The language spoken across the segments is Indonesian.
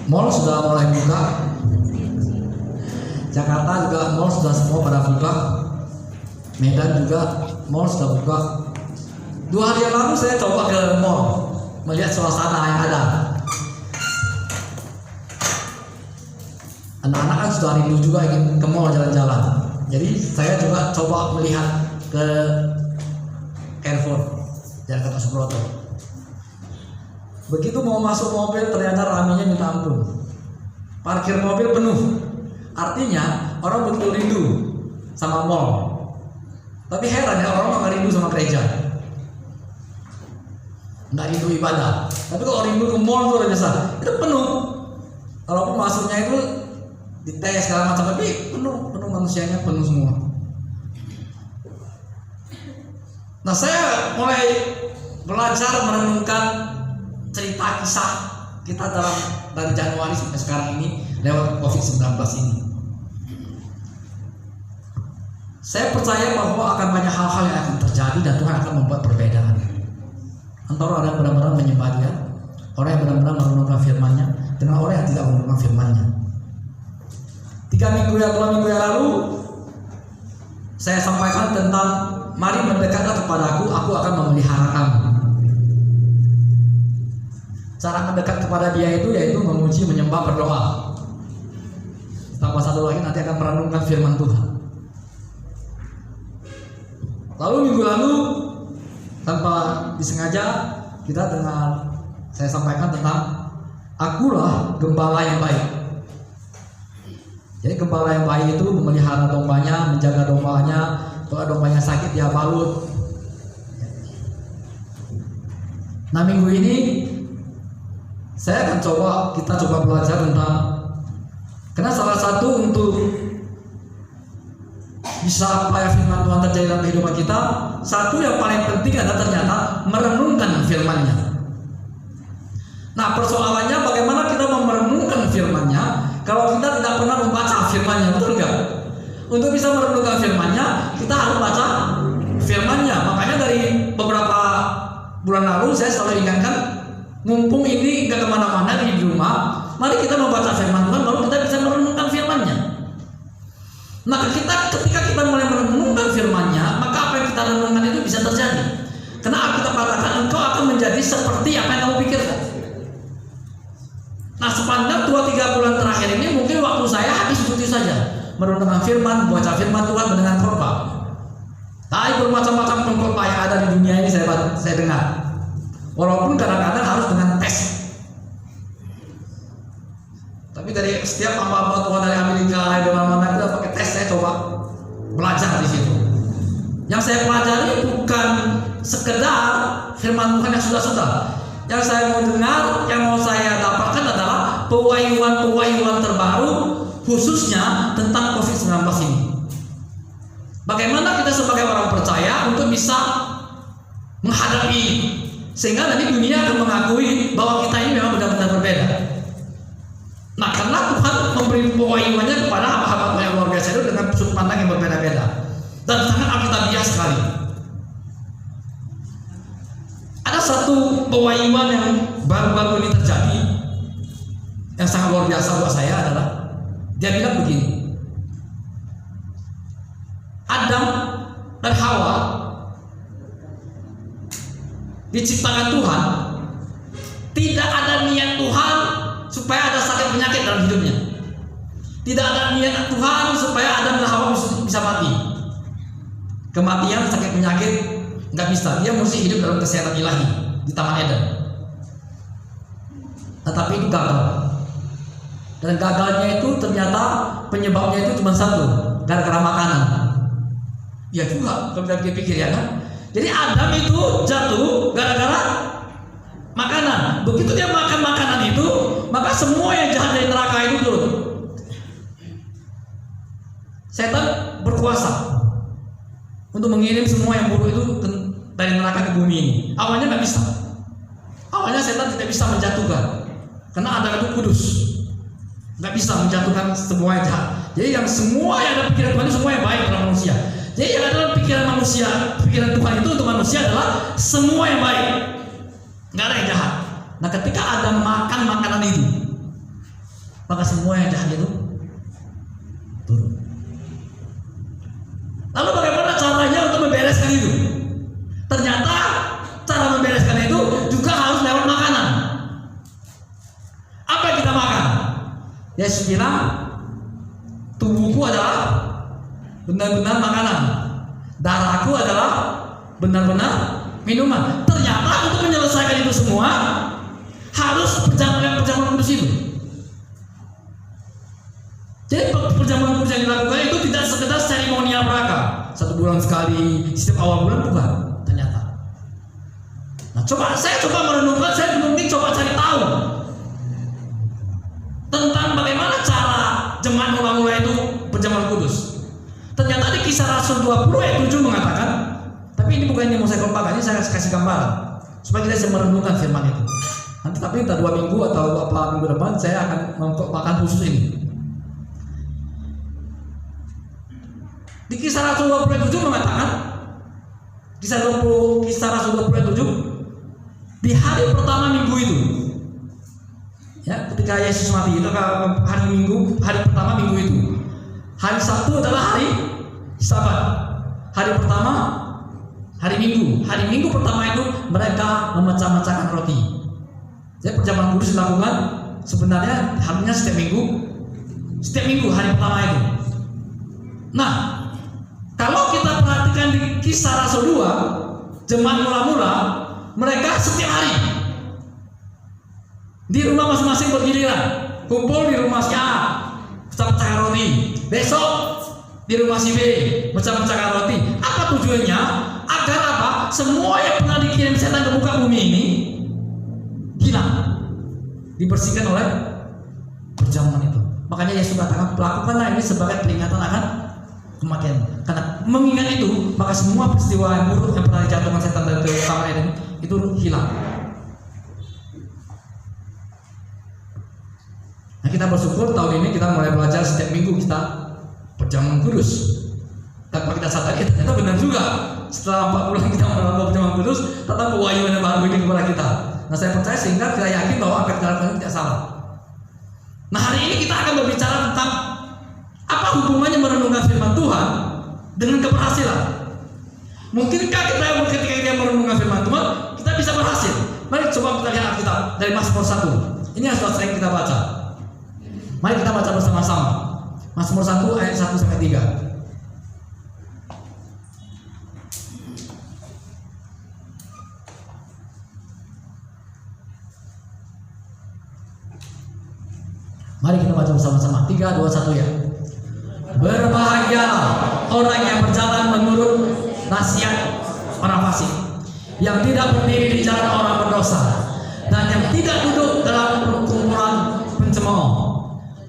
Mall sudah mulai buka. Jakarta juga mall sudah semua pada buka. Medan juga mall sudah buka. 2 hari yang lalu saya coba ke mall melihat suasana yang ada. Anak-anak kan sudah rindu juga ingin ke mall jalan-jalan. Jadi saya juga coba melihat ke Carrefour Jakarta Subroto. Begitu mau masuk mobil ternyata ramainya minta ampun. Parkir mobil penuh. Artinya orang betul rindu sama mall. Tapi heran ya, orang nggak rindu sama gereja, nggak rindu ibadah. Tapi kalau rindu ke mall itu biasa, itu penuh. Walaupun masuknya itu dites segala macam, tapi penuh manusianya, penuh semua. Nah, saya mulai belajar merenungkan cerita kisah kita dari Januari sampai sekarang ini lewat COVID-19 ini. Saya percaya bahwa akan banyak hal-hal yang akan terjadi dan Tuhan akan membuat perbedaan antara orang yang benar-benar menyembah Dia, orang yang benar-benar merenungkan firman-Nya, dengan orang yang tidak merenungkan firman-Nya. 2 minggu yang lalu saya sampaikan tentang mari mendekatlah kepadaku, aku akan memelihara kamu. Cara mendekat kepada Dia itu yaitu memuji, menyembah, berdoa. Tambah satu lagi, nanti akan merenungkan firman Tuhan. Lalu minggu lalu tanpa disengaja saya sampaikan tentang akulah gembala yang baik. Jadi gembala yang baik itu memelihara dombanya, menjaga dombanya. Kalau dombanya sakit dia balut. Nah, minggu ini kita coba belajar tentang, karena salah satu untuk bisa supaya firman Tuhan terjadi dalam kehidupan kita, satu yang paling penting adalah ternyata merenungkan firman-Nya. Nah, persoalannya bagaimana kita merenungkan firman-Nya kalau kita tidak pernah membaca firman-Nya, betul nggak? Untuk bisa merenungkan firman-Nya, kita harus baca firman-Nya. Makanya dari beberapa bulan lalu saya selalu ingatkan, mumpung ini nggak kemana-mana di rumah, mari kita membaca firman Tuhan, baru kita bisa merenungkan firman-Nya. Nah, ketika kita mulai merenungkan firman-Nya, maka apa yang kita renungkan itu bisa terjadi. Karena kita katakan engkau akan menjadi seperti apa yang kamu pikirkan. Nah, sepanjang 2-3 bulan terakhir ini mungkin waktu saya habis begitu saja merenungkan firman, baca firman Tuhan, mendengar khotbah. Tapi bermacam-macam khotbah yang ada di dunia ini saya dengar. Walaupun kadang-kadang harus dengan tes. Tapi dari setiap hamba-hamba Tuhan dari Amerika, dari mana-mana kita pakai tes, saya coba belajar di situ. Yang saya pelajari bukan sekedar firman Tuhan yang sudah-sudah. Yang saya mau dengar, yang mau saya dapatkan adalah pewahyuan terbaru, khususnya tentang COVID-19 ini. Bagaimana kita sebagai orang percaya untuk bisa menghadapi, sehingga nanti dunia akan mengakui bahwa kita ini memang benar-benar berbeda. Nah, karena Tuhan memberi pewahyuannya kepada hamba-hamba Tuhan yang luar biasa itu dengan sudut pandang yang berbeda-beda dan sangat alkitabiah sekali. Ada satu pewahyuan yang baru-baru ini terjadi yang sangat luar biasa buat saya adalah dia bilang begini, Adam dan Hawa diciptakan Tuhan, tidak ada niat Tuhan supaya ada sakit penyakit dalam hidupnya. Tidak ada niat Tuhan supaya Adam dan Hawa bisa mati. Kematian, sakit penyakit nggak bisa. Dia mesti hidup dalam kesehatan ilahi di Taman Eden. Tetapi itu gagal. Dan gagalnya itu ternyata penyebabnya itu cuma satu, gara-gara makanan. Ya juga, kalau kita pikir ya kan. Jadi Adam itu jatuh gara-gara makanan. Begitu dia makan makanan itu, maka semua yang jahat dari neraka itu turun. Setan berkuasa untuk mengirim semua yang buruk itu dari neraka ke bumi ini. Awalnya nggak bisa. Awalnya setan tidak bisa menjatuhkan, karena Adam itu kudus, nggak bisa menjatuhkan semua yang jahat. Jadi yang semua yang ada pikiran Tuhan itu semua yang baik dalam manusia. Jadi yang ada dalam pikiran manusia, pikiran Tuhan itu untuk manusia adalah semua yang baik, nggak ada yang jahat. Nah, ketika Adam makan makanan itu, maka semua yang jahat itu turun. Lalu bagaimana caranya untuk membereskan itu? Ternyata cara membereskan itu juga harus lewat makanan. Apa yang kita makan? Yesus bilang, tubuhku adalah benar-benar makanan, darahku adalah benar-benar minuman. Ternyata untuk menyelesaikan itu semua harus perjamuan kudus itu. Jadi perjamuan kudus yang dilakukan itu tidak sekedar seremonial belaka 1 bulan sekali, setiap awal bulan, bukan. Ternyata. Nah, saya coba merenungkan, saya mungkin coba cari tahu tentang bagaimana cara jemaat mula-mula itu perjamuan kudus. Ternyata di Kisah Rasul 20 ayat 7 mengatakan, tapi ini bukan yang mau saya kelompokkan, ini saya kasih gambaran supaya kita bisa merenungkan firman itu. Nanti tapi entah 2 minggu atau apa minggu depan saya akan mengkelompokkan khusus ini. Di Kisah Rasul 20 ayat 7 mengatakan, Kisah Rasul 20 ayat 7, di hari pertama minggu itu, ya, ketika Yesus mati itu hari pertama minggu itu. Hari Sabtu adalah hari Sabat. Hari pertama hari Minggu. Hari Minggu pertama itu mereka memecah-mecahkan roti. Jadi perjamuan kudus dilakukan sebenarnya harinya setiap minggu hari pertama itu. Nah, kalau kita perhatikan di Kisah Rasul 2, jemaat mula-mula mereka setiap hari di rumah masing-masing bergiliran, kumpul di rumah si A, pecah-pecahkan roti. Besok di rumah si B, pecah-pecahkan roti. Apa tujuannya? Agar apa? Semua yang pernah dikirim setan ke muka bumi ini hilang, dibersihkan oleh perjamuan itu. Makanya Yesus katakan, lakukanlah ini sebagai peringatan akan kematian. Karena mengingat itu, maka semua peristiwa yang buruk yang pernah dijatuhkan setan dari kamar Eden itu hilang. Nah, kita bersyukur tahun ini kita mulai belajar setiap minggu kita perjamuan kudus. Tanpa kita sadari, ternyata benar juga. Setelah 4 bulan kita melakukan perjamuan kudus, tetap pewahyuan yang baru ini kepada kita. Nah, saya percaya sehingga kita yakin bahwa apa yang kita lakukan tidak salah. Nah, hari ini kita akan berbicara tentang apa hubungannya merenungkan firman Tuhan dengan keberhasilan. Mungkinkah ketika kita merenungkan firman Tuhan, kita bisa berhasil? Mari coba kita lihat Alkitab dari Mazmur 1. Ini yang sudah sering kita baca. Mari kita baca bersama-sama. Mazmur 1 ayat 1 sampai 3. Mari kita baca bersama-sama. 3, 2, 1 ya. Berbahagialah orang yang berjalan menurut nasihat orang fasik, yang tidak berdiri di jalan orang berdosa, dan yang tidak duduk dalam perkumpulan pencemooh.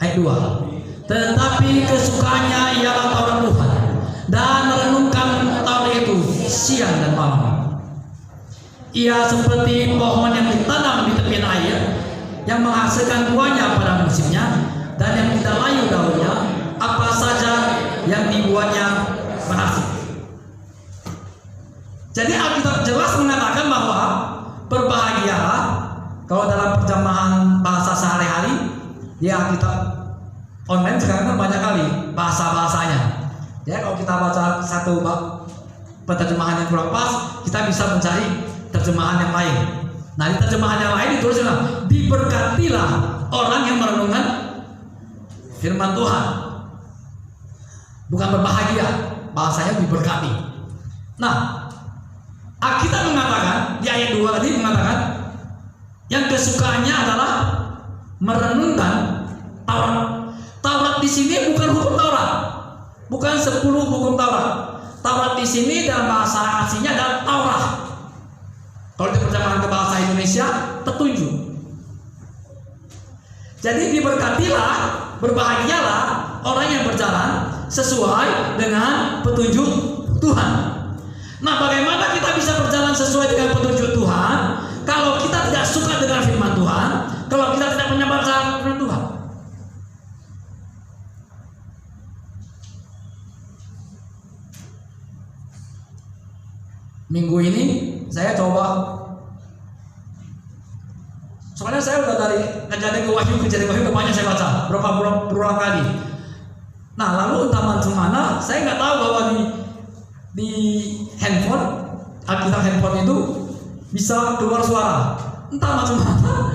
Ayat 2. Tetapi kesukaannya ialah Taurat Tuhan, dan merenungkan Taurat itu siang dan malam. Ia seperti pohon yang ditanam di tepian air, yang menghasilkan buahnya pada musimnya, dan yang tidak layu daunnya, apa saja yang dibuatnya berhasil. Jadi Alkitab jelas mengatakan bahwa berbahagialah, kalau dalam terjemahan bahasa sehari-hari, ya Alkitab online sekarang kan banyak kali bahasa-bahasanya. Ya, kalau kita baca satu penerjemahan yang kurang pas, kita bisa mencari terjemahan yang lain. Nah, di terjemahan yang lain dituliskan, diberkatilah orang yang merenungkan firman Tuhan. Bukan berbahagia, bahasanya diberkati. Nah, Alkitab mengatakan di ayat 2 tadi mengatakan yang kesukaannya adalah merenungkan Taurat. Taurat di sini bukan hukum Taurat, bukan 10 hukum Taurat. Taurat di sini dalam bahasa aslinya adalah Taurat. Kalau diterjemahkan ke bahasa Indonesia, petunjuk. Jadi diberkatilah, berbahagialah orang yang berjalan sesuai dengan petunjuk Tuhan. Nah, bagaimana kita bisa berjalan sesuai dengan petunjuk Tuhan kalau kita tidak suka dengan firman Tuhan, kalau kita tidak menyebarkan firman Tuhan? Minggu ini saya coba Soalnya saya udah dari kejadian ke wahyu udah banyak saya baca berulang kali. Nah lalu entah macam mana, saya nggak tahu bahwa di handphone, Alkitab handphone itu bisa keluar suara. Entah macam mana,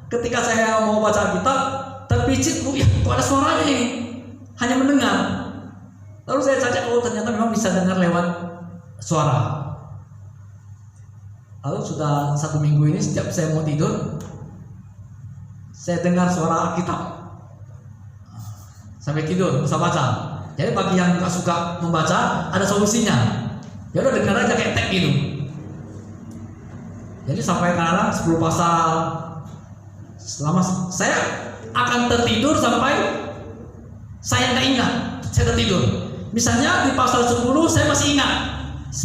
ketika saya mau baca Alkitab terpicit, ya kok ada suaranya ini, hanya mendengar. Lalu saya cari, oh ternyata memang bisa dengar lewat suara. Lalu sudah 1 minggu ini setiap saya mau tidur, saya dengar suara Alkitab sampai tidur bisa baca. Jadi bagi yang nggak suka membaca, ada solusinya. Ya udah dengar aja kayak tag gitu. Jadi sampai kadang 10 pasal, selama saya akan tertidur sampai saya nggak ingat saya tertidur. Misalnya di pasal 10 saya masih ingat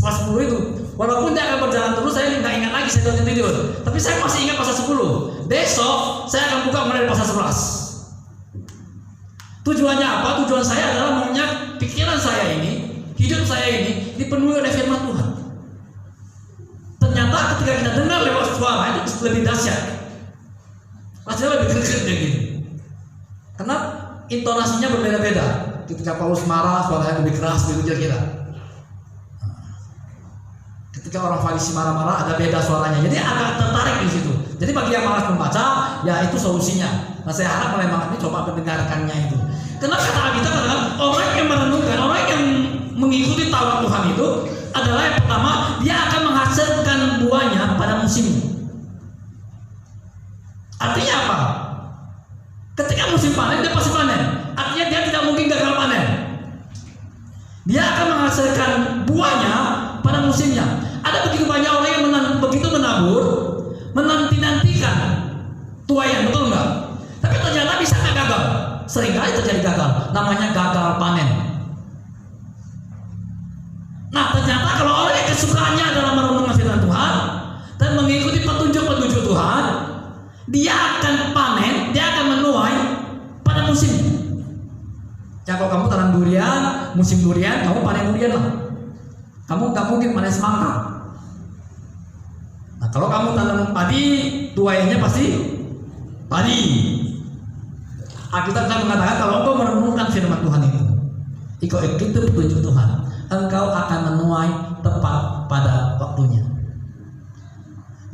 pasal 10 itu, walaupun dia akan berjalan terus saya nggak ingat lagi saya tertidur, tapi saya masih ingat pasal 10. Besok saya akan buka mulai pasal 11. Tujuannya apa? Tujuan saya adalah maunya pikiran saya ini, hidup saya ini dipenuhi oleh firman Tuhan. Ternyata ketika kita dengar lewat suara itu lebih dahsyat, rasanya lebih greget gitu. Karena intonasinya berbeda-beda. Ketika Paulus marah, suaranya lebih keras, begitu kira-kira. Ketika orang Farisi marah-marah, ada beda suaranya. Jadi agak tertarik di situ. Jadi bagi yang malas membaca, ya itu solusinya. Nah saya harap mulai malam ini coba mendengarkannya itu. Karena kata Alkitab adalah orang yang merenungkan, orang yang mengikuti Taurat Tuhan itu adalah yang pertama, dia akan menghasilkan buahnya pada musimnya. Artinya apa? Ketika musim panen, dia pasti panen. Artinya dia tidak mungkin gagal panen. Dia akan menghasilkan buahnya pada musimnya. Ada begitu banyak orang yang begitu menabur, menanti-nantikan tuaian, betul nggak? Tapi ternyata bisa nggak gagal. Seringkali terjadi gagal. Namanya gagal panen. Nah ternyata kalau orang yang kesukaannya adalah merenungkan firman Tuhan dan mengikuti petunjuk-petunjuk Tuhan, dia akan panen, dia akan menuai pada musimnya. Ya kalau kamu tanam durian, musim durian, kamu panen durian lah. Kamu nggak mungkin panen semangka. Nah kalau kamu tanam padi, tuainya pasti padi. Alkitab mengatakan kalau engkau merenungkan firman Tuhan itu, engkau ikuti petunjuk Tuhan, engkau akan menuai tepat pada waktunya.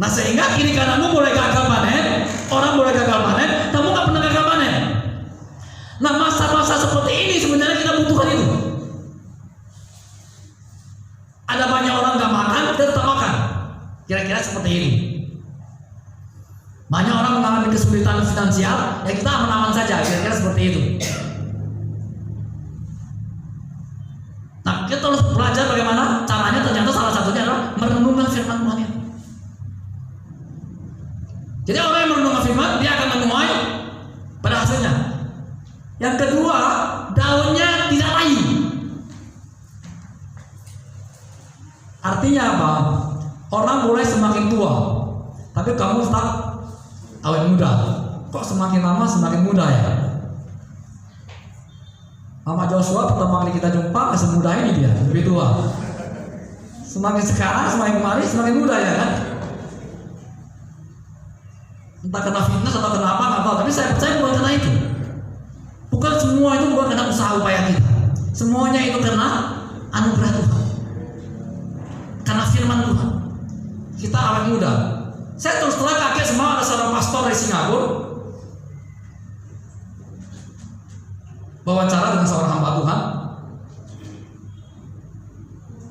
Nah sehingga kiri kananmu mulai gagal panen, orang mulai gagal panen, kamu nggak pernah gagal panen. Nah masa-masa seperti ini sebenarnya kita butuhkan itu. Ada banyak orang nggak makan, kita tetap makan. Kira-kira seperti ini. Banyak orang mengalami kesulitan finansial, ya kita aman-aman saja. Kira-kira seperti itu. Nah kita harus belajar bagaimana caranya. Ternyata salah satunya adalah merenungkan firman Tuhan itu. Jadi orang yang merenungkan firman, dia akan menuai pada hasilnya. Yang kedua, daunnya tidak layu. Artinya apa? Orang mulai semakin tua, tapi kamu tetap awet muda. Kok semakin lama semakin muda ya? Mama Joshua pertama kali kita jumpa nggak semudah ini dia, lebih tua. Semakin sekarang, semakin kemarin, semakin muda ya kan? Entah kena fitnah atau kenapa nggak tahu, tapi saya percaya bukan karena itu. Bukan semua itu bukan karena usaha upaya kita. Semuanya itu karena anugerah Tuhan. Karena firman Tuhan. Kita awet muda. Saya terus terang kaget semua ada seorang pastor dari Singapura wawancara dengan seorang hamba Tuhan,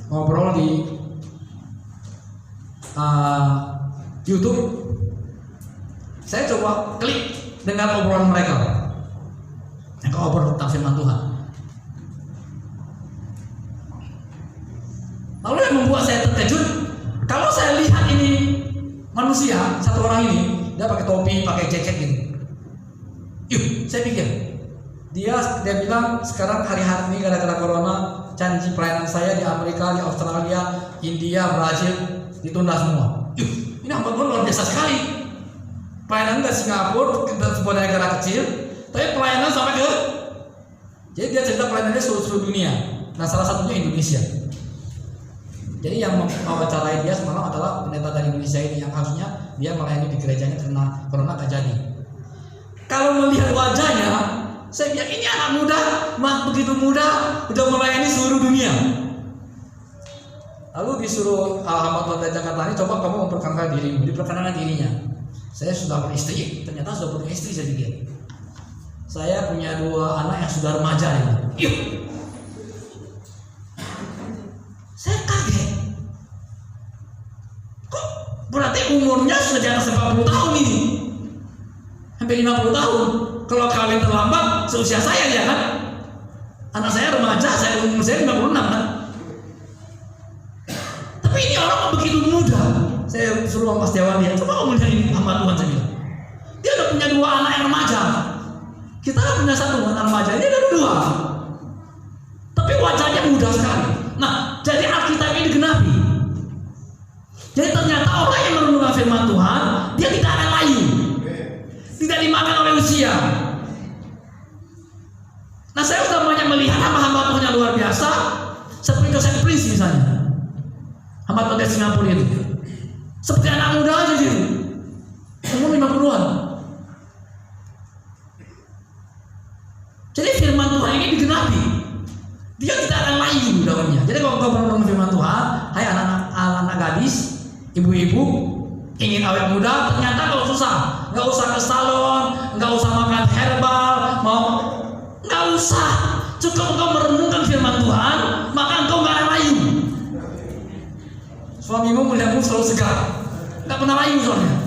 ngobrol di YouTube. Saya coba klik dengar obrolan mereka. Mereka ngobrol tentang firman Tuhan. Lalu yang membuat saya terkejut, kalau saya lihat ini manusia, satu orang ini, dia pakai topi, pakai jaket gitu. Yuk, saya pikir, dia bilang sekarang hari-hari ini gara-gara corona, janji pelayanan saya di Amerika, di Australia, India, Brazil ditunda semua. Yuk, ini hamba Tuhan luar biasa sekali. Pelayanan dari Singapura, ke sebuah negara kecil, tapi pelayanan sampai ke, jadi dia cerita pelayanannya seluruh dunia. Nah salah satunya Indonesia. Jadi yang mewawancarai dia semalam adalah pendeta dari Indonesia ini yang harusnya dia melayani di gerejanya karena corona gak jadi. Kalau melihat wajahnya, saya bilang ini anak muda, begitu muda, udah melayani seluruh dunia. Lalu disuruh hamba Tuhan dari Jakarta ini, coba kamu memperkenalkan dirimu, diperkenalkan dirinya. Saya sudah beristri, ternyata sudah punya istri saya pikir. Saya punya 2 anak yang sudah remaja ini. Yuk. Saya kaget. Kok berarti umurnya sudah di atas 40 tahun ini? Hampir 50 tahun. Kalau kawin terlambat seusia saya ya kan? Anak saya remaja, umur saya 56 kan? Tapi ini orang begitu muda. Saya suruh Mas Dewan dia, coba kamu lihat ini hamba Tuhan saya bilang. Dia udah punya 2 anak yang remaja. Kita kan punya 1 anak remaja, ini ada 2. Tapi wajahnya muda sekali. Nah, jadi Alkitab ini digenapi. Jadi ternyata orang yang merenungkan firman Tuhan, dia tidak akan layu, tidak dimakan oleh usia. Nah, saya sudah banyak melihat hamba-hamba Tuhan yang luar biasa, seperti Joseph Prince misalnya, hamba Tuhan dari Singapura itu, seperti anak muda aja gitu, umur 50-an. Jadi firman Tuhan ini digenapi. Dia tidak akan layu daunnya. Jadi kalau kau merenung firman Tuhan, hai anak-anak gadis, ibu-ibu ingin awet muda, ternyata kalau susah, nggak usah ke salon, nggak usah makan herbal, nggak usah. Cukup engkau merenungkan firman Tuhan, maka engkau nggak akan layu. Suamimu melihatmu selalu segar, nggak pernah layu soalnya.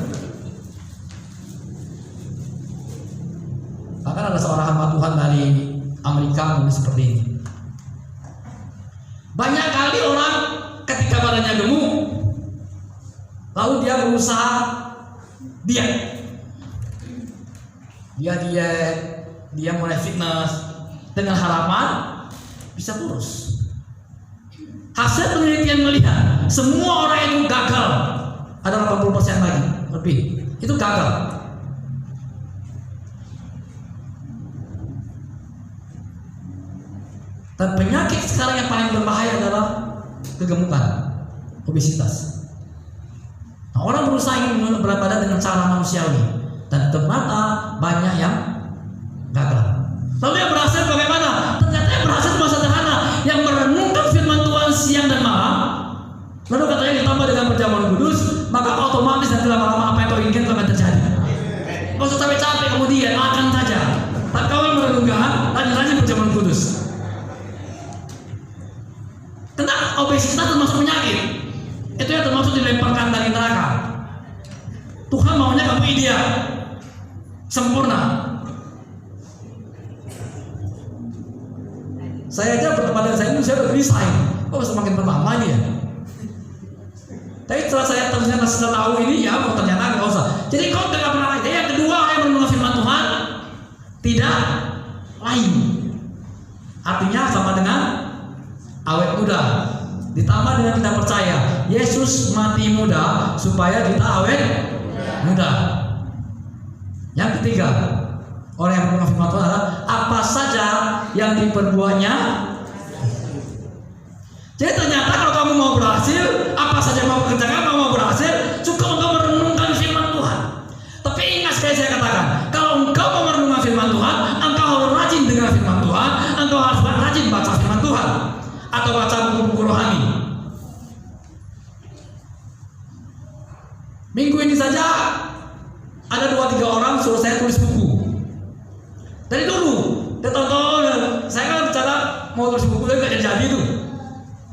Bahkan ada seorang hamba Tuhan dari Amerika menulis seperti ini. Banyak kali orang ketika badannya gemuk, lalu dia berusaha diet. Dia mulai fitness dengan harapan bisa kurus. Hasil penelitian melihat semua orang itu gagal. Ada 80% lagi lebih itu gagal. Dan penyakit sekarang yang paling berbahaya adalah kegemukan, obesitas. Nah, orang berusaha ingin berat badan dengan cara manusiawi, dan ternyata banyak yang gagal. Lalu yang berhasil bagaimana? Ternyata yang berhasil cuma sederhana, yang merenungkan firman Tuhan siang dan malam. Lalu katanya ditambah dengan perjamuan kudus, maka otomatis nanti lama-lama apa yang kau inginkan akan terjadi. Kau usah capek kemudian makan saja. Tak kau yang merenungkan, rajin-rajin perjamuan kudus. Tentang obesitas termasuk penyakit, itu yang termasuk dilemparkan dari neraka. Tuhan maunya kamu ideal, sempurna. Saya aja bertempat dengan saya ini, saya udah resign. Kok semakin bertambah ini ya? Tapi setelah saya ternyata setelah tahu ini ya, mau ternyata nggak usah. Jadi kau tidak pernah lain. Yang kedua, orang yang merenungkan firman Tuhan tidak lain. Artinya sama dengan awet muda, ditambah dengan kita percaya Yesus mati muda supaya kita awet muda. Yang ketiga, orang yang merenungkan firman Tuhan adalah apa saja yang diperbuatnya. Jadi ternyata kalau kamu mau berhasil, apa saja mau kerjakan, kamu mau berhasil, cukup engkau merenungkan firman Tuhan. Tapi ingat sekali saya katakan, kalau engkau mau merenungkan firman Tuhan, engkau harus rajin dengar firman Tuhan, engkau harus rajin baca firman Tuhan, atau baca buku-buku rohani. Minggu ini saja ada 2-3 orang suruh saya tulis buku. Dari dulu, dia tonton, saya kan bicara mau tulis buku, tapi gak jadi itu.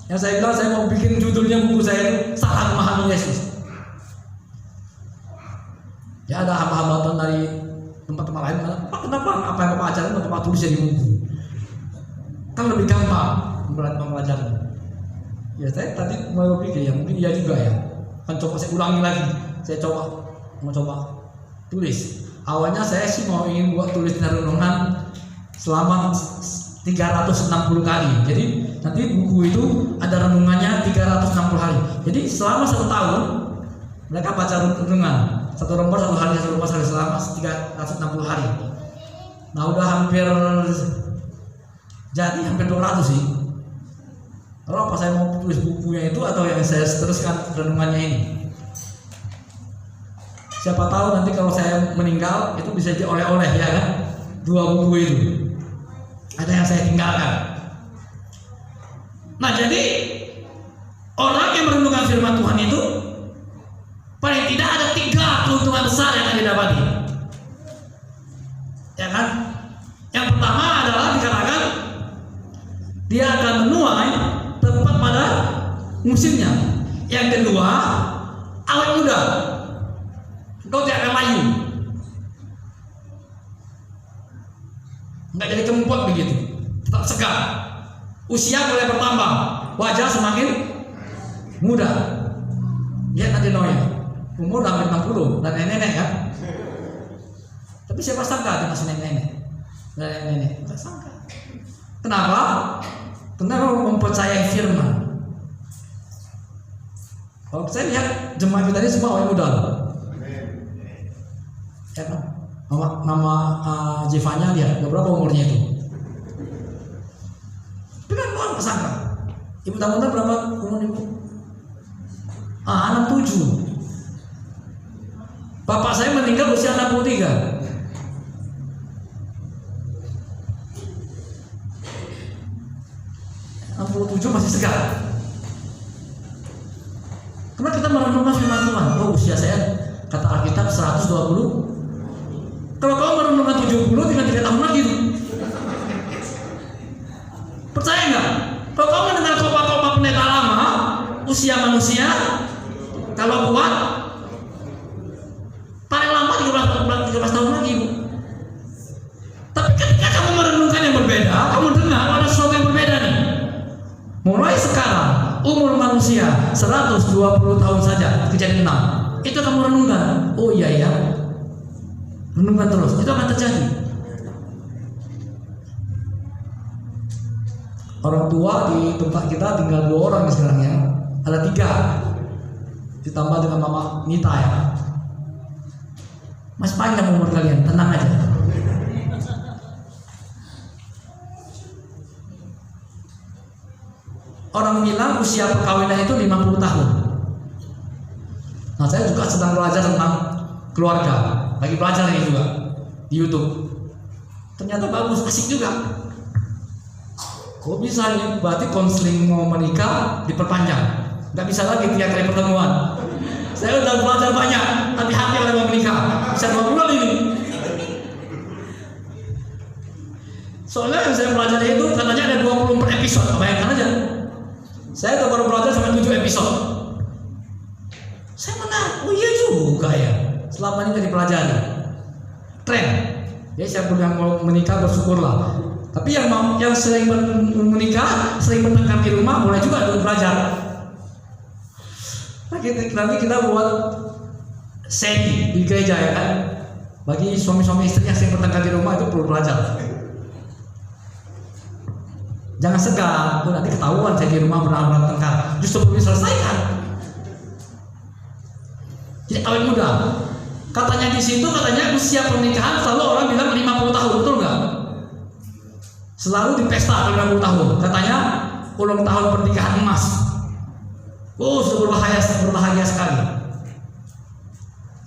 Yang saya bilang saya mau bikin judulnya buku saya itu Salah Memahami Yesus. Ya ada hamba-hamba Tuhan dari tempat-tempat lain, Pak kenapa apa yang Bapak ajarin Bapak tulis jadi buku? Kan lebih gampang mempelajari. Ya saya tadi mau pikir ya mungkin iya juga ya. Kan coba saya ulangi lagi. Saya mau coba tulis. Awalnya saya sih mau ingin buat tulis renungan selama 360 kali. Jadi nanti buku itu ada renungannya 360 hari. Jadi selama 1 tahun mereka baca renungan 1 lembar 1 hari, 1 lembar selama 360 hari. Nah udah hampir jadi hampir 200 sih. Lalu apa saya mau tulis bukunya itu atau yang saya teruskan renungannya ini? Siapa tahu nanti kalau saya meninggal itu bisa jadi oleh-oleh, ya kan? 2 buku itu. Ada yang saya tinggalkan. Nah, jadi orang yang merenungkan firman Tuhan itu paling tidak ada 3 keuntungan besar yang akan didapati. Ya kan? Yang pertama adalah dikatakan dia akan menuai tepat pada musimnya. Yang kedua, awet muda. Kau tidak akan layu, nggak jadi kempot begitu, tetap segar. Usia mulai bertambah, wajah semakin muda. Lihat nanti Noe, umur hampir 60 dan nenek kan. Tapi siapa sangka dia masih nenek dan nenek, nggak sangka. Kenapa? Karena mempercayai firman. Kalau saya lihat jemaat kita ini semua awet muda. Ya, nama Jevanya dia berapa umurnya itu? Tapi kan orang kesangka. Ibu Tamunda berapa umur ibu? 67. Bapak saya meninggal usia 63. Masih segar. Karena kita merenungkan firman Tuhan. Oh, usia saya kata Alkitab 120. Kalau kau merenungkan 70 tinggal 3 tahun lagi. Percaya nggak? Kalau kau mendengar khotbah pendeta lama, usia manusia kalau kuat paling lama 13 tahun lagi, Bu. Tapi ketika kamu merenungkan yang berbeda, kamu dengar ada sesuatu yang berbeda nih. Mulai sekarang umur manusia 120 tahun saja, Kejadian 6. Itu kamu renungkan. Oh iya ya. Renungkan terus, itu akan terjadi. Orang tua di tempat kita tinggal 2 orang sekarang ya. Ada 3. Ditambah dengan Mama Nita ya. Masih panjang umur kalian, tenang aja. Orang bilang usia perkawinan itu 50 tahun. Nah, saya juga sedang belajar tentang keluarga. Lagi belajar ini juga di YouTube. Ternyata bagus, asik juga. Kok bisa nih? Berarti konseling mau menikah diperpanjang. Nggak bisa lagi 3 kali pertemuan. Saya udah belajar banyak. Hati-hati kalau mau menikah. Bisa 2 bulan ini. Soalnya yang saya belajar itu katanya ada 24 episode. Bayangkan aja. Saya tuh baru belajar sampai 7 episode. Saya menarik. Oh iya juga ya. Selama ini nggak dipelajari. Tren. Ya siapa yang mau menikah bersyukurlah. Tapi yang sering menikah, sering bertengkar di rumah, boleh juga untuk belajar. Nah, nanti kita buat seri di gereja ya kan. Bagi suami-suami istri yang sering bertengkar di rumah itu perlu belajar. Jangan segan, nanti ketahuan saya di rumah benar-benar bertengkar. Justru perlu diselesaikan. Jadi awet muda. Katanya di situ usia pernikahan selalu orang bilang 50 tahun, betul nggak? Selalu di pesta 50 tahun. Katanya ulang tahun pernikahan emas. Oh, sudah berbahagia sekali.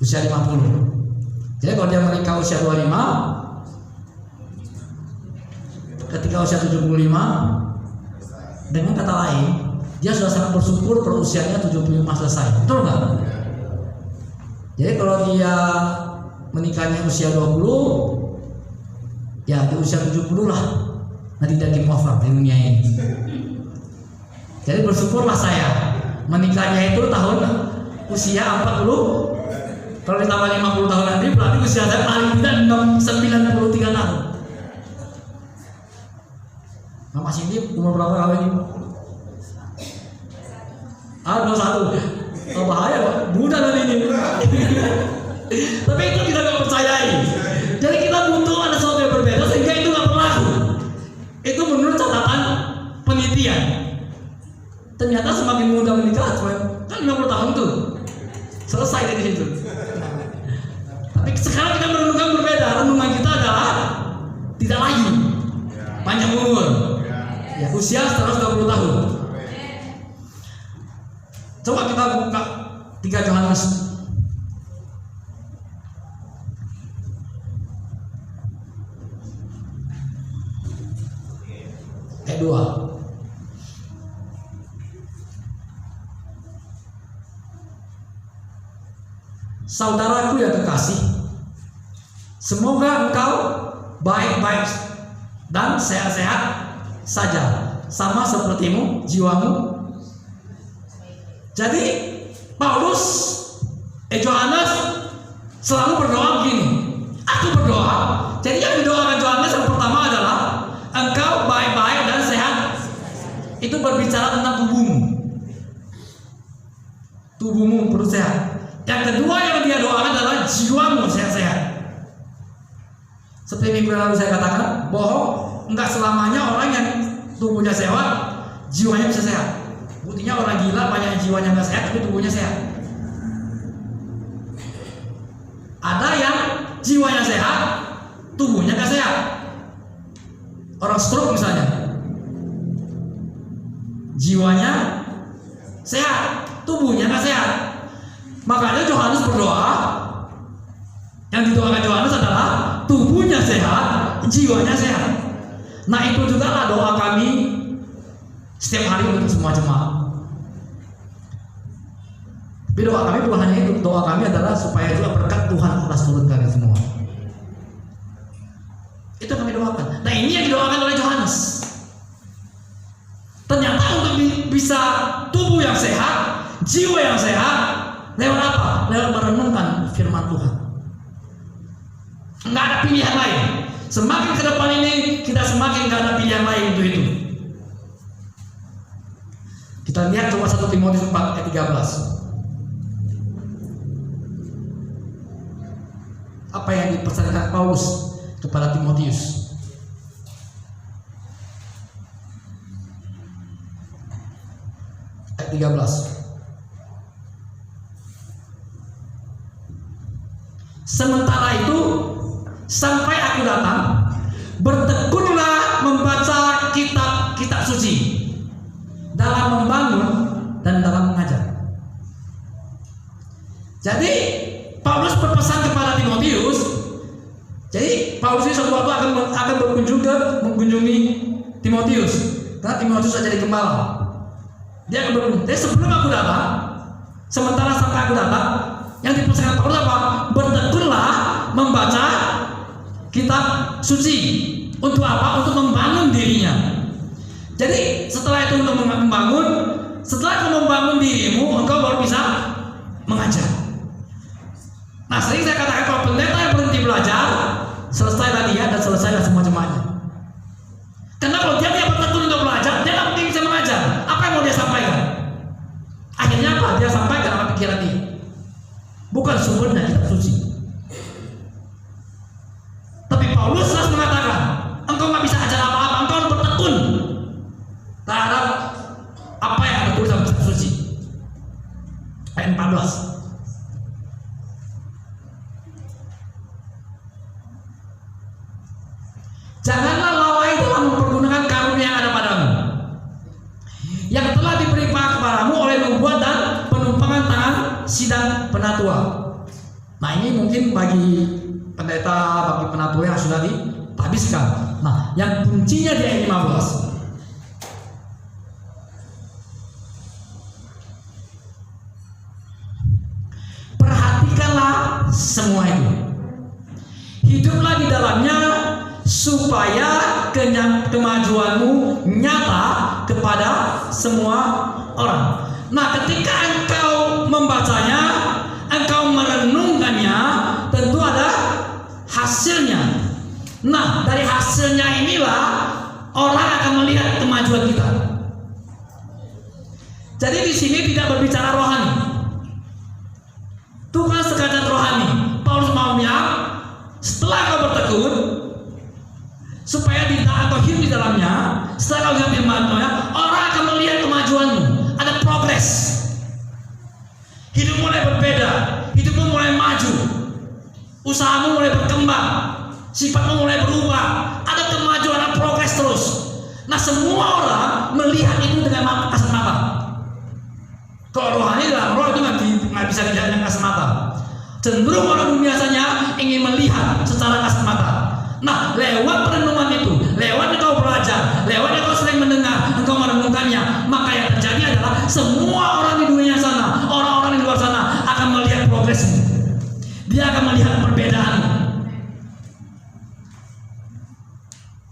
Usia 50. Jadi kalau dia menikah usia 25, ketika usia 75, dengan kata lain, dia sudah sangat bersyukur kalau usianya 75 selesai. Betul nggak? Jadi kalau dia menikahnya usia 20, ya di usia 70 lah nanti dia game over di dunia ini. Jadi bersyukurlah saya menikahnya itu tahun usia 40. Kalau ditambah 50 tahun nanti berarti usia saya paling tidak 93 tahun. Nah, Mas Indi umur berapa kali ini? 21. Oh, bahaya Pak, muda nanti ini. Tapi itu kita nggak percayai. Jadi kita butuh ada sesuatu yang berbeda sehingga itu nggak berlaku. Itu menurut catatan penelitian. Ternyata semakin muda menikah, kan 50 tahun tuh selesai dari situ. Tapi sekarang kita merenungkan berbeda. Renungan kita adalah tidak layu, panjang umur. Ya, usia 120 tahun. Yohanes. Ayat 2. Saudaraku yang kekasih, semoga engkau baik-baik dan sehat-sehat saja, sama sepertimu jiwamu. Jadi Paulus, Yohanes selalu berdoa begini. Aku berdoa. Jadi yang didoakan Yohanes yang pertama adalah engkau baik-baik dan sehat. Itu berbicara tentang tubuhmu. Tubuhmu perlu sehat. Yang kedua yang dia doakan adalah jiwamu sehat-sehat. Seperti minggu lalu saya katakan, bohong, enggak selamanya orang yang tubuhnya sehat, jiwanya bisa sehat. Buktinya orang gila banyak jiwanya enggak sehat, tapi tubuhnya sehat. Ada yang jiwanya sehat, tubuhnya enggak sehat. Orang stroke misalnya, jiwanya sehat, tubuhnya enggak sehat. Makanya Yohanes berdoa, yang didoakan Yohanes adalah tubuhnya sehat, jiwanya sehat. Nah itu juga lah doa kami setiap hari untuk semua jemaat. Tapi doa kami bukan hanya itu, doa kami adalah supaya juga berkat Tuhan atas turun kalian semua. Itu kami doakan. Nah ini yang didoakan oleh Yohanes. Ternyata untuk bisa tubuh yang sehat, jiwa yang sehat, lewat apa? Lewat merenungkan firman Tuhan. Enggak ada pilihan lain. Semakin ke depan ini kita semakin enggak ada pilihan lain untuk itu. Kita lihat coba 1 Timotius 4 ayat 13. Apa yang dipesankan Paulus kepada Timotius? Ayat 13. Sementara itu, sampai aku datang, bertekunlah membaca kitab-kitab suci dalam membangun dan dalam mengajar. Jadi Paulus berpesan kepada Timotius. Jadi Paulus ini suatu waktu akan mengunjungi Timotius, karena Timotius sudah jadi gembala. Dia akan berkunjung. Jadi sebelum aku datang, sementara sampai aku datang, yang dipesankan Paulus apa? Bertekunlah membaca kitab suci. Untuk apa? Untuk membangun dirinya. Jadi setelah itu untuk membangun, setelah itu membangun dirimu, engkau baru bisa mengajar. Nah sering saya katakan kalau pendeta yang berhenti belajar, selesai latihan dan selesai semua jemaatnya. Karena kalau dia tidak bertekun untuk belajar, dia tidak mungkin bisa mengajar. Apa yang mau dia sampaikan? Akhirnya apa? Dia sampaikan apa pikiran dia. Bukan sumbernya kitab suci. Tapi Paulus harus mengatakan, engkau nggak bisa ajar apa-apa, engkau harus bertekun terhadap apa yang ada tulis dalam kitab suci. Ayat 14. Janganlah lalai dalam mempergunakan karunia yang ada padamu, yang telah diberi kepadamu oleh nubuat dan penumpangan tangan sidang penatua. Nah ini mungkin bagi pendeta, bagi penatua yang sudah dihabiskan. Nah yang kuncinya di ayat 15. Perhatikanlah semua itu, hiduplah di dalamnya, supaya kemajuanmu nyata kepada semua orang. Nah ketika engkau membacanya, engkau merenungkannya, tentu ada hasilnya. Nah dari hasilnya inilah orang akan melihat kemajuan kita. Jadi di sini tidak berbicara rohani, Tuhan sekadar rohani. Paulus maunya setelah kau bertekun, supaya tidak atau hidup di dalamnya, setelah kau lihat firman-Nya, orang akan melihat kemajuanmu, ada progres. Hidupmu mulai berbeda, hidupmu mulai maju, usahamu mulai berkembang, sifatmu mulai berubah, ada kemajuan, ada progres terus. Nah semua orang melihat itu dengan kasat mata. Kalau rohani dalam roh itu nanti nggak bisa dilihat dengan kasat mata. Cenderung orang biasanya ingin melihat secara kasat mata. Nah, lewat perenungan itu, lewat engkau belajar, lewat engkau sering mendengar, engkau merenungkannya, maka yang terjadi adalah semua orang di dunia sana, orang-orang di luar sana akan melihat progresmu. Dia akan melihat perbedaan.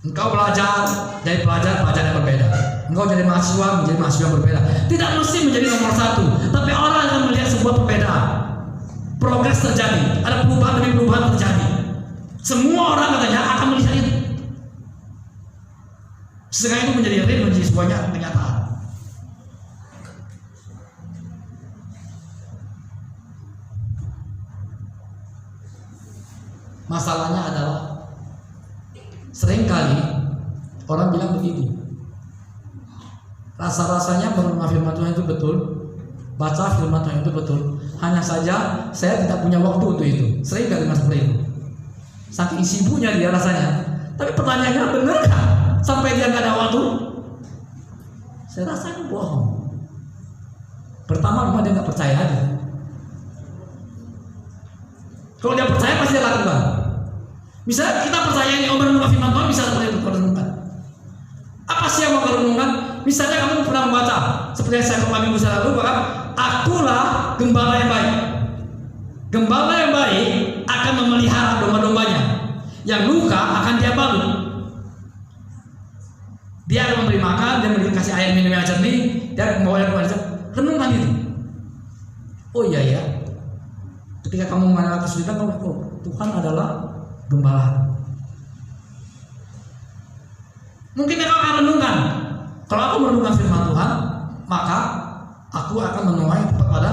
Engkau belajar, jadi pelajar yang berbeda. Engkau jadi mahasiswa, menjadi mahasiswa yang berbeda. Tidak mesti menjadi nomor satu, tapi orang akan melihat sebuah perbedaan. Progres terjadi, ada perubahan demi perubahan terjadi. Semua orang katanya akan melihat itu. Sehingga itu menjadi real, menjadi sebuahnya kenyataan. Masalahnya adalah seringkali orang bilang begini, rasa-rasanya merenungkan firman Tuhan itu betul, baca firman Tuhan itu betul, hanya saja saya tidak punya waktu untuk itu. Sering kali mas seperti itu, saking sibuknya dia rasanya. Tapi pertanyaannya, benar nggak sampai dia nggak ada waktu? Saya rasa itu bohong. Pertama memang dia nggak percaya aja. Kalau dia percaya pasti dia lakukan. Misalnya kita percaya ini merenungkan firman Tuhan bisa seperti itu merenungkan. Apa sih yang mau merenungkan? Misalnya kamu pernah membaca seperti yang saya kemarin minggu lalu, bahkan akulah gembala yang baik. Gembala yang baik akan memelihara domba-dombanya. Yang luka akan dia balut. Dia akan memberi makan, dia memberi kasih air minum yang jernih, dia akan membawa kepada dia. Renungkan itu. Oh iya ya. Ketika kamu mengalami kesulitan, kamu Tuhan adalah gembala. Mungkin kamu akan renungkan. Kalau aku merenungkan firman Tuhan, maka aku akan menuai pada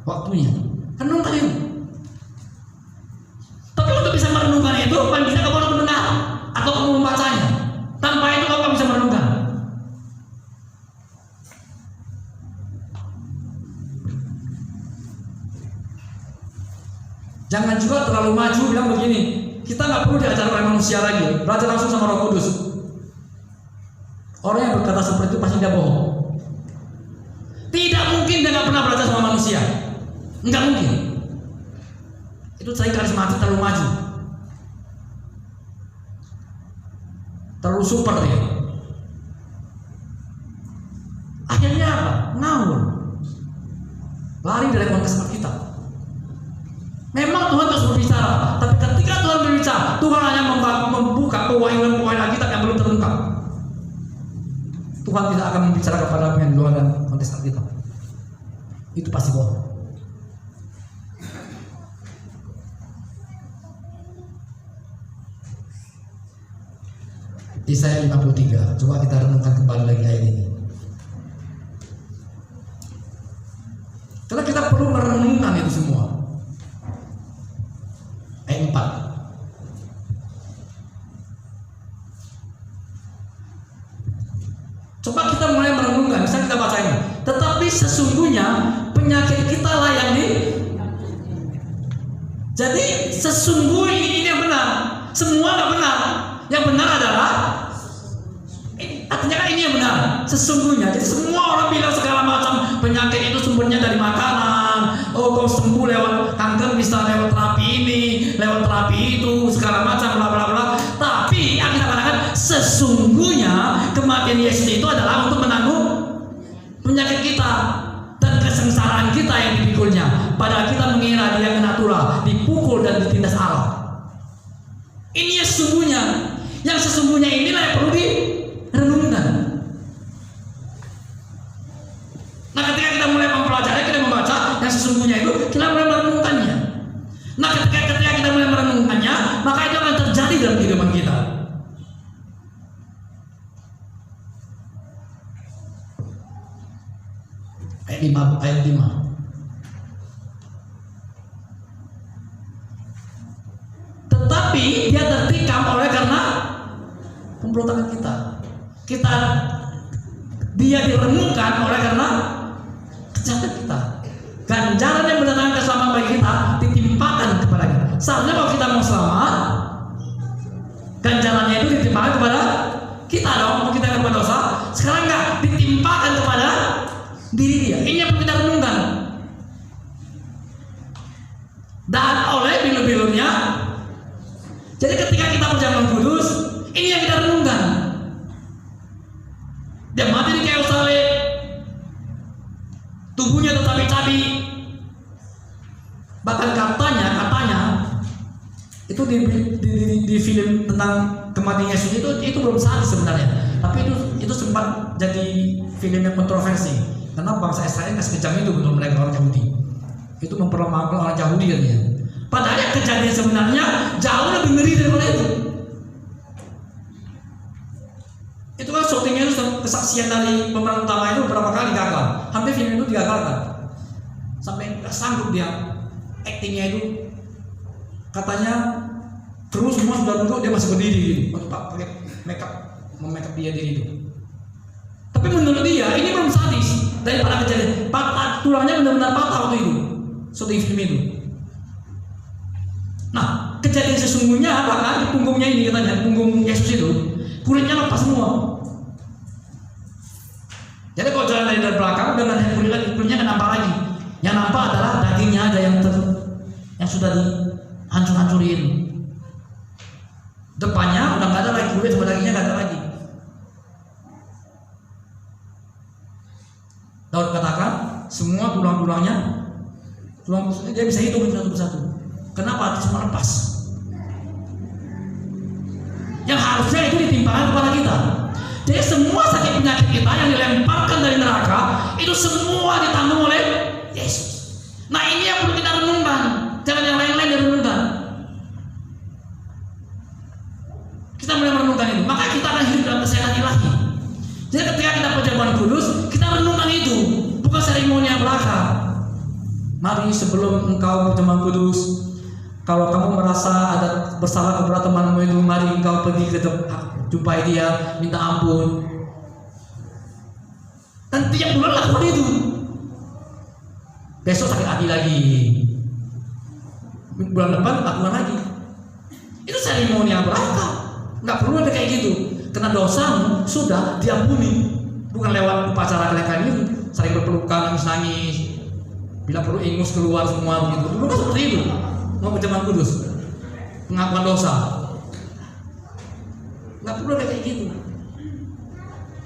waktunya. Renungkan itu. Tapi untuk bisa merenungkan itu, paling bisa kamu harus mendengar atau kamu membacanya. Tanpa itu kamu bisa merenungkan. Jangan juga terlalu maju bilang begini, kita nggak perlu diajar oleh manusia lagi, belajar langsung sama Roh Kudus. Orang yang berkata seperti itu pasti dia bohong. Tidak mungkin dia nggak pernah belajar sama manusia, nggak mungkin. Itu saya karismatik terlalu maju, terlalu super dia. Akhirnya apa? Ngawur, lari dari konteks Alkitab. Memang Tuhan terus berbicara, tapi ketika Tuhan berbicara, Tuhan hanya membuka pewahyuan-pewahyuan Alkitab yang belum terungkap. Tuhan tidak akan berbicara kepada yang di luar dan konteks Alkitab. Itu pasti bohong. Yesaya 53, coba kita renungkan kembali lagi ayat ini. Karena kita perlu merenungkan itu semua. Ayat 4. Coba kita mulai merenungkan, misalnya kita baca ini. Tetapi sesungguhnya penyakit kita lah yang Jadi sesungguhnya ini yang benar. Semua nggak benar. Yang benar adalah artinya kan ini yang benar. Sesungguhnya. Jadi semua orang bilang segala macam penyakit itu sumbernya dari makanan. Oh, kau sembuh lewat kanker bisa lewat terapi ini, lewat terapi itu, segala macam bla bla bla. Tapi yang kita katakan sesungguhnya kematian Yesus itu adalah untuk menanggung penyakit kita dan kesengsaraan kita yang dipikulnya. Padahal kita mengira dia kena tulah, dipukul dan ditindas Allah. Ini yang sesungguhnya. Yang sesungguhnya inilah yang perlu direnungkan. Nah, ketika kita mulai mempelajari, kita membaca yang sesungguhnya itu, kita mulai merenungkannya. Nah, ketika kita mulai merenungkannya, maka itu akan terjadi dalam kehidupan kita. Ayat 5. Tetapi dia tertikam oleh karena pemberontakan kita. Dia direnungkan oleh karena kejahatan kita. Ganjaran yang mendatangkan keselamatan bagi kita ditimpakan kepada kita. Seharusnya kalau kita mau selamat, ganjarannya itu ditimpakan kepada kita dong. Kalau kita berbuat dosa, sekarang enggak, ditimpakan kepada diri dia. Ini yang perlu kita renungkan. Jadi ketika kita perjamuan kudus, ini yang kita renungkan. Dia mati di kayu salib, tubuhnya tercabik-cabik. Bahkan katanya itu di film tentang kematian Yesus itu belum sadis sebenarnya. Tapi itu sempat jadi film yang kontroversi karena bangsa Israel nggak sekejam itu menurut mereka orang Yahudi. Itu memperlemahkan orang Yahudi katanya. Padahal yang kejadian sebenarnya jauh lebih ngeri daripada itu. Itu kan syutingnya itu kesaksian dari pemeran utama itu berapa kali gagal. Hampir film itu digagalkan. Sampai nggak sanggup dia aktingnya itu. Katanya terus semua sudah duduk dia masih berdiri gitu. Pakai make-up dia diri itu. Tapi menurut dia ini belum sadis daripada kejadian. Tulangnya benar-benar patah waktu itu. Syuting film itu. Nah, kejadian sesungguhnya apa kan di punggungnya ini katanya, punggung Yesus itu kulitnya lepas semua. Jadi kalau jalan dari belakang udah nggak ada kulitnya nggak nampak lagi. Yang nampak adalah dagingnya ada yang sudah dihancur-hancurin. Depannya udah nggak ada lagi kulit, sama dagingnya nggak ada lagi. Daud katakan semua tulang-tulangnya dia bisa hitung satu persatu. Kenapa? Itu semua lepas. Yang harusnya itu ditimpakan kepada kita. Jadi semua sakit penyakit kita yang dilemparkan dari neraka itu semua ditanggung oleh Yesus. Nah ini yang perlu kita renungkan. Jangan yang lain-lain direnungkan. Kita mulai merenungkan itu, maka kita akan hidup dalam kesehatan ilahi. Jadi ketika kita perjamuan kudus, kita renungkan itu, bukan seremoni yang belaka. Mari sebelum engkau perjamuan kudus, kalau kamu merasa ada bersalah kepada temanmu itu, mari engkau pergi ke jumpai dia, minta ampun. Dan tiap bulan lakukan itu. Besok sakit hati lagi, bulan depan lakukan lagi. Itu seremoni yang berkah. Nggak perlu ada kayak gitu. Karena dosamu sudah diampuni. Bukan lewat upacara kalian itu, saling berpelukan, nangis-nangis. Bila perlu ingus keluar semua begitu. Bukan seperti itu. Mau perjamuan kudus, pengakuan dosa. Nggak perlu ada kayak gitu.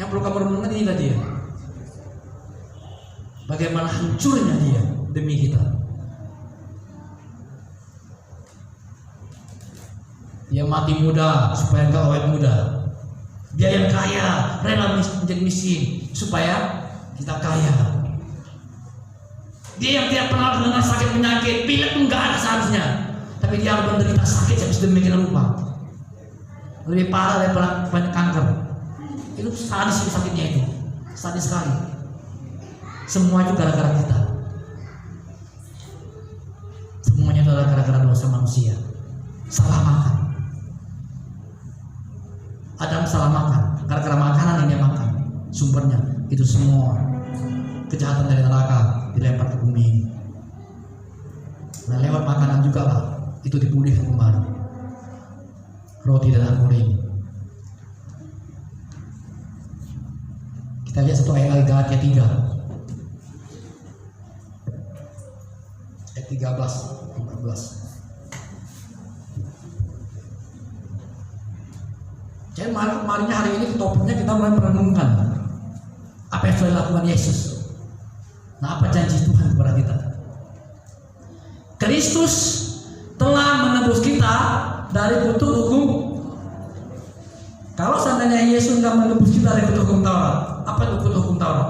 Yang perlu kamu renungkan ini tadi ya. Bagaimana hancurnya dia demi kita. Dia mati muda supaya engkau awet muda. Dia yang kaya rela menjadi miskin supaya kita kaya. Dia yang tidak pernah mengenal sakit penyakit, pilek pun nggak ada seharusnya, tapi dia harus menderita sakit yang sedemikian rupa, lebih parah daripada banyak kanker. Itu sadis sakitnya itu, sadis sekali. Semua itu gara-gara kita. Semuanya adalah gara-gara dosa manusia. Salah makan. Adam salah makan, gara-gara makanan yang dia makan. Sumbernya itu semua kejahatan dari neraka dilempar ke bumi. Nah lewat makanan juga lah itu dipulihkan kembali. Roti dan anggurin. Kita lihat satu ayat Galatia 3 ayat 13-14. Jadi marinya hari ini topiknya kita mulai merenungkan apa yang sudah dilakukan Yesus. Nah, apa janji Tuhan kepada kita? Kristus telah menebus kita dari kutuk hukum. Kalau seandainya Yesus nggak menebus kita dari kutuk hukum Taurat, apa itu kutuk hukum Taurat?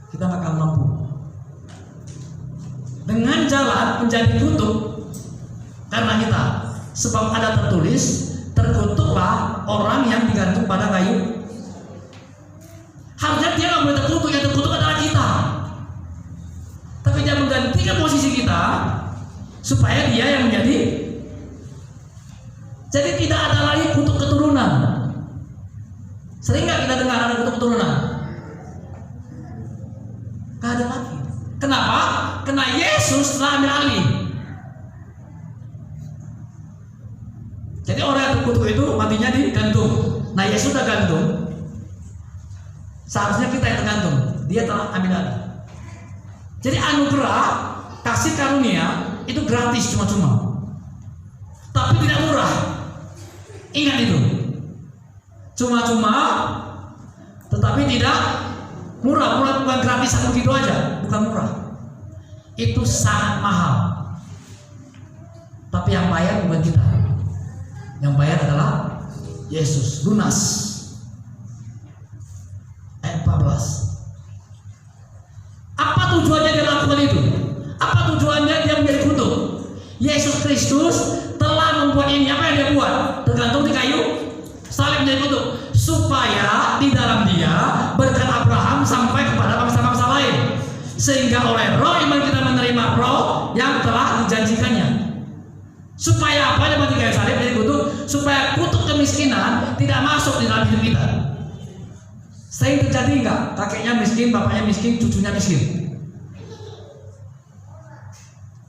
Kita nggak akan mampu. Dengan jalan menjadi kutuk karena kita, sebab ada tertulis, terkutuklah orang yang digantung pada kayu. Harusnya dia nggak boleh terkutuk, yang terkutuk adalah kita. Tapi dia menggantikan posisi kita supaya dia yang menjadi. Jadi tidak ada lagi kutuk keturunan. Sering nggak kita dengar ada kutuk keturunan? Nggak ada lagi. Kenapa? Karena Yesus telah ambil alih. Jadi orang yang terkutuk itu matinya digantung. Nah Yesus sudah gantung. Seharusnya kita yang tergantung. Dia telah ambil alih. Jadi anugerah kasih karunia itu gratis cuma-cuma. Tapi tidak murah. Ingat itu. Cuma-cuma, tetapi tidak murah. Murah bukan gratisan begitu aja, bukan murah. Itu sangat mahal. Tapi yang bayar bukan kita. Yang bayar adalah Yesus, lunas. Ayat 14. Apa tujuannya dia lakukan itu? Apa tujuannya dia menjadi kutuk? Yesus Kristus telah membuat ini. Apa yang dia buat? Tergantung di kayu salib menjadi kutuk, supaya di dalam dia berkat Abraham sampai kepada bangsa-bangsa lain, sehingga oleh roh iman kita menerima roh yang telah dijanjikannya. Supaya apa? Dia mati kayu salib menjadi kutuk, supaya kutuk kemiskinan tidak masuk di dalam hidup kita. Sering terjadi enggak? Kakeknya miskin, bapaknya miskin, cucunya miskin.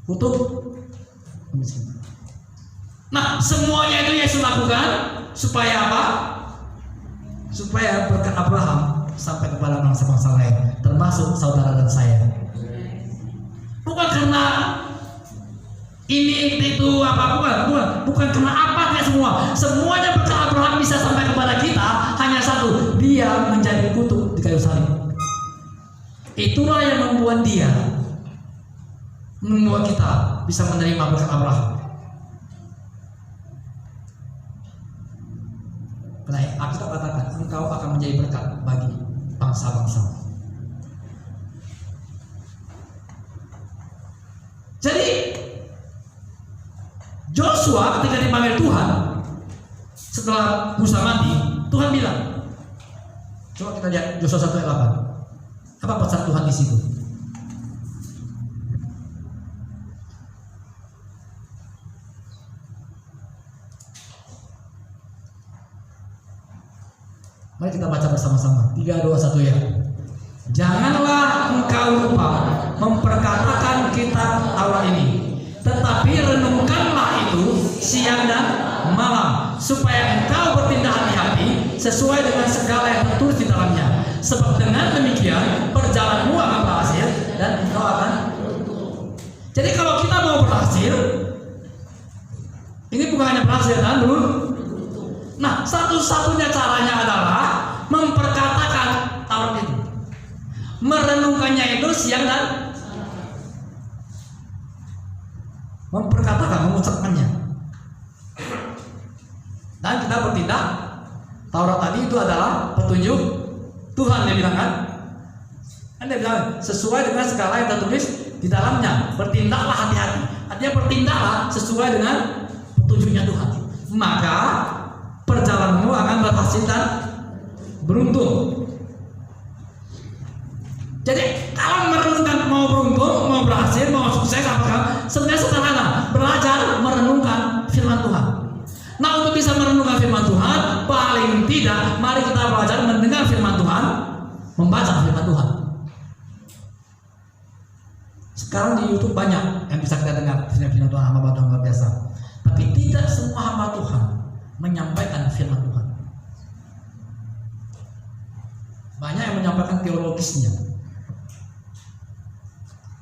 Kutuk miskin. Nah, semuanya itu Yesus lakukan supaya apa? Supaya berkat Abraham sampai kepada bangsa-bangsa lain, termasuk saudara dan saya. Bukan karena ini itu apa, bukan karena apa kayak semuanya berkat Abraham bisa sampai kepada kita hanya satu, dia menjadi kutuk di kayu salib. Itulah yang membuat kita bisa menerima berkat Abraham. Karena Alkitab katakan engkau akan menjadi berkat bagi bangsa-bangsa. Jadi Joshua ketika dipanggil Tuhan setelah Musa mati, Tuhan bilang, coba kita lihat Joshua 1 ayat 8. Apa pesan Tuhan di situ? Mari kita baca bersama-sama. 3, 2, 1 ya. Janganlah engkau lupa memperkatakan kitab Taurat ini, tetapi renungkanlah itu siang dan malam, supaya engkau bertindak hati-hati sesuai dengan segala yang tertulis di dalamnya. Sebab dengan demikian perjalananmu akan berhasil dan engkau akan. Jadi kalau kita mau berhasil, ini bukan hanya berhasil kan dulu. Nah, satu-satunya caranya adalah memperkatakan Taurat itu, merenungkannya itu siang dan memperkatakan, mengucapkannya. Dan kita bertindak. Taurat tadi itu adalah petunjuk Tuhan, dia bilang kan? Dia bilang sesuai dengan segala yang tertulis di dalamnya. Bertindaklah hati-hati. Artinya bertindaklah sesuai dengan petunjuknya Tuhan. Maka perjalananmu akan berhasil dan beruntung. Jadi kalau merenungkan mau beruntung, mau berhasil, mau sukses apakah? Sebenarnya sederhana, belajar merenungkan firman Tuhan. Nah, untuk bisa merenungkan firman Tuhan, paling tidak mari kita belajar mendengar firman Tuhan, membaca firman Tuhan. Sekarang di YouTube banyak yang bisa kita dengar firman Tuhan, hamba Tuhan luar biasa. Tapi tidak semua hamba Tuhan menyampaikan firman Tuhan. Banyak yang menyampaikan teologisnya.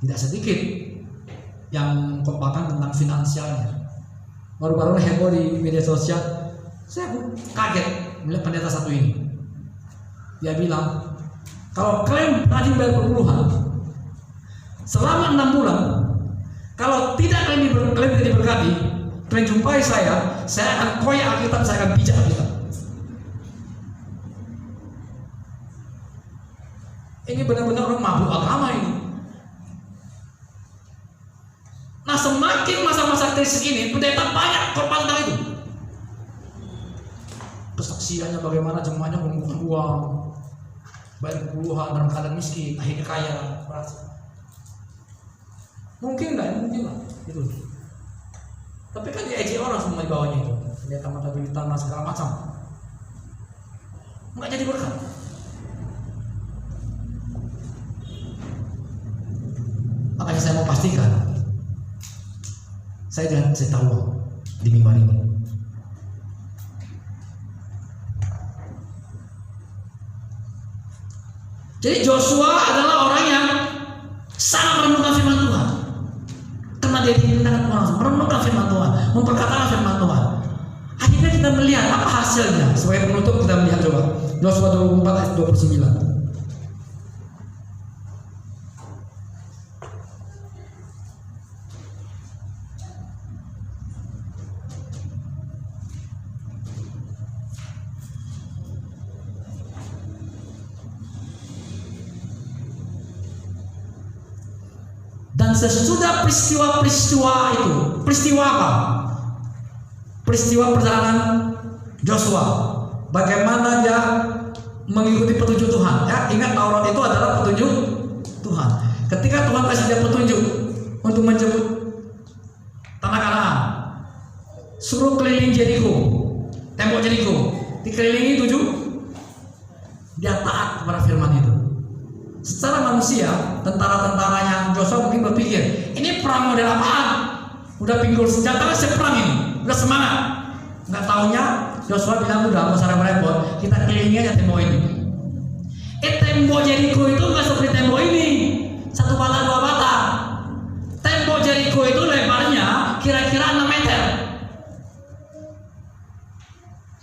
Tidak sedikit yang kompakan tentang finansialnya. Baru-baru heboh di media sosial, saya kaget melihat pendeta satu ini. Dia bilang, kalau klaim rajin bayar perpuluhan selama 6 bulan, kalau tidak klaim diberkati, kalian jumpai saya akan koyak Alkitab, saya akan pijak Alkitab. Ini benar-benar orang mabuk agama ini. Nah, semakin masa-masa krisis ini, pendeta banyak korban tentang itu. Kesaksiannya bagaimana jemaahnya mengumpulkan uang, bayar puluhan dalam keadaan miskin, akhirnya kaya. Mungkin enggak? Mungkin lah. Itu. Tapi kan diejek orang semua di bawahnya itu. Pendeta mata duit tanah segala macam. Enggak jadi berkat. Makanya saya mau pastikan, saya jangan kasih tahu di mimbar ini. Jadi Joshua adalah orang yang sangat merenungkan firman Tuhan, karena dia diperintahkan Tuhan merenungkan firman Tuhan, memperkatakan firman Tuhan. Akhirnya kita melihat hasilnya. Sebagai penutup kita melihat coba Yosua 24 ayat 29. Dan sesudah peristiwa-peristiwa itu, peristiwa apa? Peristiwa perjalanan Yosua, bagaimana dia mengikuti petunjuk Tuhan. Ya, ingat Taurat itu adalah petunjuk Tuhan. Ketika Tuhan kasih dia petunjuk untuk menjemput tanah Kanaan, suruh keliling Jeriko, tembok Jeriko, dikelilingi 7, dia taat kepada firman itu. Secara manusia, tentara-tentaranya Yosua mungkin berpikir, ini perang model apaan? Udah pinggul senjata, saya perang ini, udah semangat. Nggak taunya Yosua bilang, udah nggak usah repot, kita kelilingi aja tembok ini. Tembok Jeriko itu nggak seperti tembok ini, 1 bata 2 bata. Tembok Jeriko itu lebarnya kira-kira 6 meter.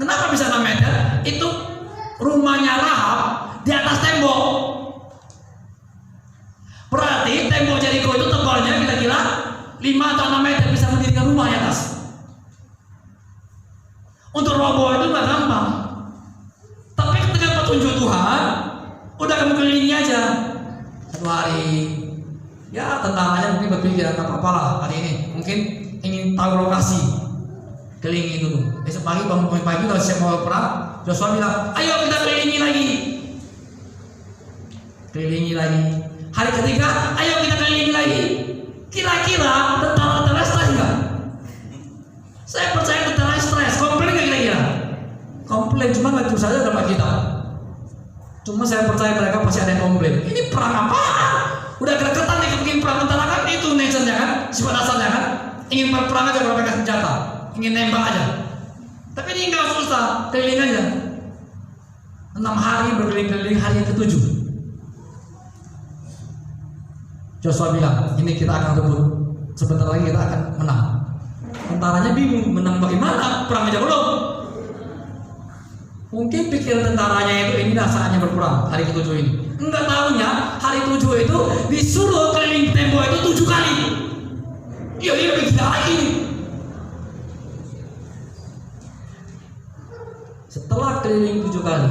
Kenapa bisa 6 meter? Itu rumahnya Rahab di atas tembok. Berarti tembok Jeriko itu tebalnya kira-kira 5 atau 6 meter, bisa mendirikan rumah di atas. Untuk roboh itu nggak gampang. Tapi ketika petunjuk Tuhan, udah kamu kelilingi aja. 1 hari, ya tentaranya mungkin berpikir nggak apa-apa lah hari ini. Mungkin ingin tahu lokasi, kelilingi dulu. Besok pagi bangun pagi kalau siap mau perang, Yosua bilang, ayo kita kelilingi lagi. Kelilingi lagi. Hari ketiga, ayo kita kelilingi lagi. Kira-kira tentara stres nggak? Saya percaya tentara stres. Komplain nggak kira-kira? Komplain, cuma nggak terus saja dapat kita. Cuma saya percaya mereka pasti ada yang komplain. Ini perang apa? Udah gregetan nih bikin perang tentara kan itu nature-nya kan, sifat dasarnya kan. Ingin berperang aja kalau pakai senjata, ingin nembak aja. Tapi ini nggak susah, keliling aja. 6 hari berkeliling-keliling, hari yang ke-7. Yosua bilang, ini kita akan rebut, sebentar lagi kita akan menang. Tentaranya bingung, menang bagaimana? Perang aja belum. Mungkin pikir tentaranya itu inilah saatnya berperang hari ke-7 ini. Enggak tahunya hari 7 itu disuruh keliling tembok itu 7 kali. Iya lebih gila lagi. Setelah keliling 7 kali,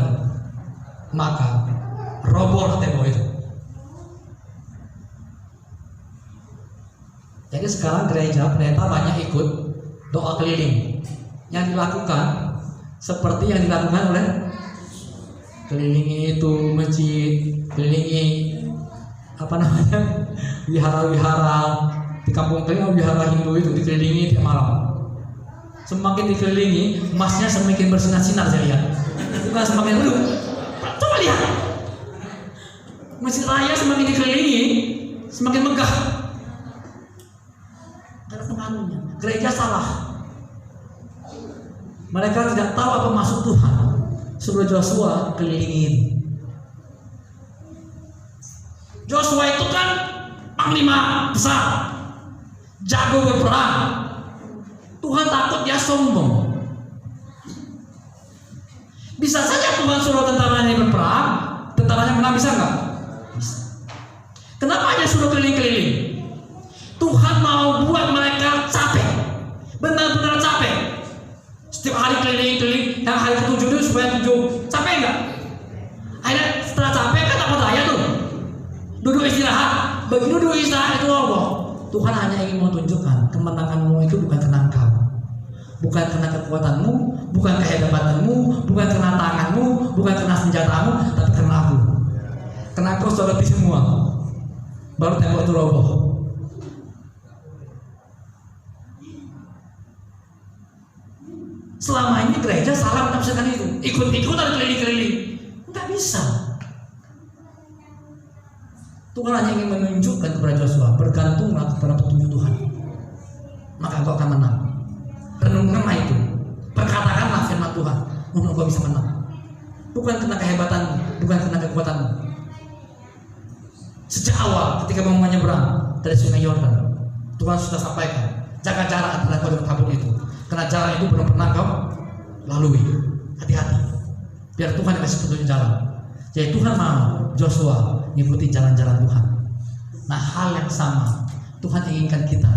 maka roboh tembok itu. Jadi sekarang gereja pendeta banyak ikut doa keliling yang dilakukan seperti yang dilakukan oleh kelilingi itu masjid, kelilingi wihara-wihara di kampung kalian, wihara Hindu itu dikelilingi tiap malam. Semakin dikelilingi, emasnya semakin bersinar-sinar saya lihat. Bukan semakin redup. Coba lihat, masjid raya semakin dikelilingi, semakin megah. Karena pengaruhnya, gereja salah. Mereka tidak tahu apa maksud Tuhan. Suruh Yosua kelilingin. Yosua itu kan panglima besar, jago berperang. Tuhan takut dia sombong. Bisa saja Tuhan suruh tentaranya berperang, tentaranya menang, bisa nggak? Bisa. Kenapa aja suruh keliling-keliling? Tuhan mau buat mereka capek, benar-benar capek. Setiap hari keliling-keliling, yang hari ke-7 itu supaya 7 capek nggak? Akhirnya setelah capek kan dapat daya tuh, duduk istirahat. Begitu duduk istirahat itu Allah. Tuhan hanya ingin mau tunjukkan kemenanganmu itu bukan karena engkau, bukan karena kekuatanmu, bukan kehebatanmu, bukan karena tanganmu, bukan karena senjatamu, tapi karena aku. Karena kau soroti semua, baru tembok itu roboh. Selama ini gereja salah menafsirkan itu, ikut-ikutan keliling-keliling, nggak bisa. Tuhan hanya ingin menunjukkan kepada Yosua, bergantunglah kepada petunjuk Tuhan, maka engkau akan menang. Renungkanlah itu, perkatakanlah firman Tuhan, untuk engkau bisa menang. Bukan karena kehebatanmu, bukan karena kekuatanmu. Sejak awal ketika mau menyeberang dari sungai Yordan, Tuhan sudah sampaikan, jaga jarak antara kau dengan tabut itu. Karena jalan itu belum pernah kau lalui. biar Tuhan yang kasih petunjuk jalan. Jadi Tuhan mau Joshua ngikuti jalan-jalan Tuhan. Nah, hal yang sama Tuhan inginkan kita,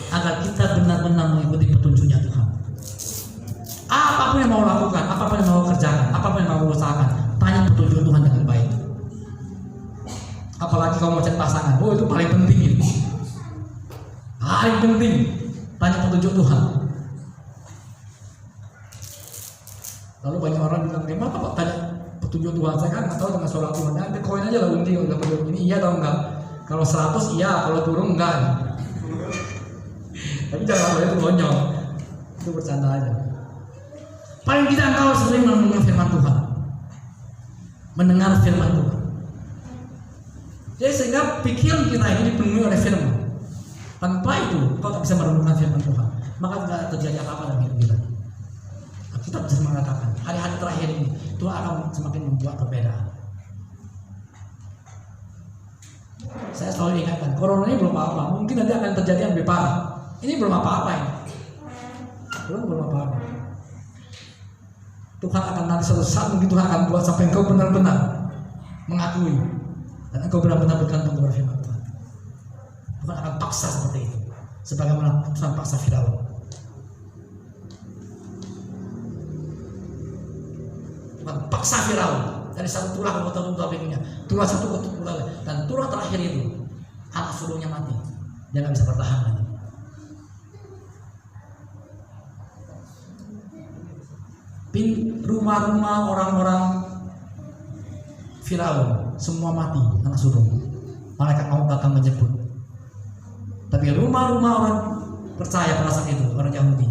agar kita benar-benar mengikuti petunjuknya Tuhan. Apapun yang mau lakukan, apapun yang mau kerjakan, apapun yang mau usahakan, tanya petunjuk Tuhan dengan baik. Apalagi kalau mau cari pasangan, itu paling penting itu. Paling penting, tanya petunjuk Tuhan. Lalu banyak orang bilang, gimana Pak tanya petunjuk Tuhan? Saya kan nggak tahu dengan suara Tuhan. Ya, koin aja lah undi, udah petunjuk ini iya atau enggak. Kalau 100 iya, kalau turun enggak. Tapi jangan itu bonyol, itu bercanda aja. Paling tidak engkau sering mendengar firman Tuhan, mendengar firman Tuhan. Jadi sehingga pikiran kita ini dipenuhi oleh firman. Tanpa itu kau tak bisa merenungkan firman Tuhan, maka tidak terjadi apa-apa dalam hidup kita. Kita bisa mengatakan hari-hari terakhir ini Tuhan akan semakin membuat perbedaan. Saya selalu ingatkan, corona ini belum apa-apa, mungkin nanti akan terjadi yang lebih parah. Ini belum apa-apa ini, belum apa-apa. Tuhan akan nanti suatu saat mungkin Tuhan akan buat sampai engkau benar-benar mengakui dan engkau benar-benar bergantung kepada firman Tuhan. Tuhan akan paksa seperti itu, sebagaimana Tuhan paksa Firaun. Tuhan paksa Firaun dari satu tulah ke tulah berikutnya, tulah satu ke tulah lain, dan tulah terakhir itu anak sulungnya mati, dia nggak bisa bertahan lagi. Rumah-rumah orang-orang Firaun semua mati anak sulung. Malaikat maut datang menjemput. Tapi rumah-rumah orang percaya pada saat itu, orang Yahudi,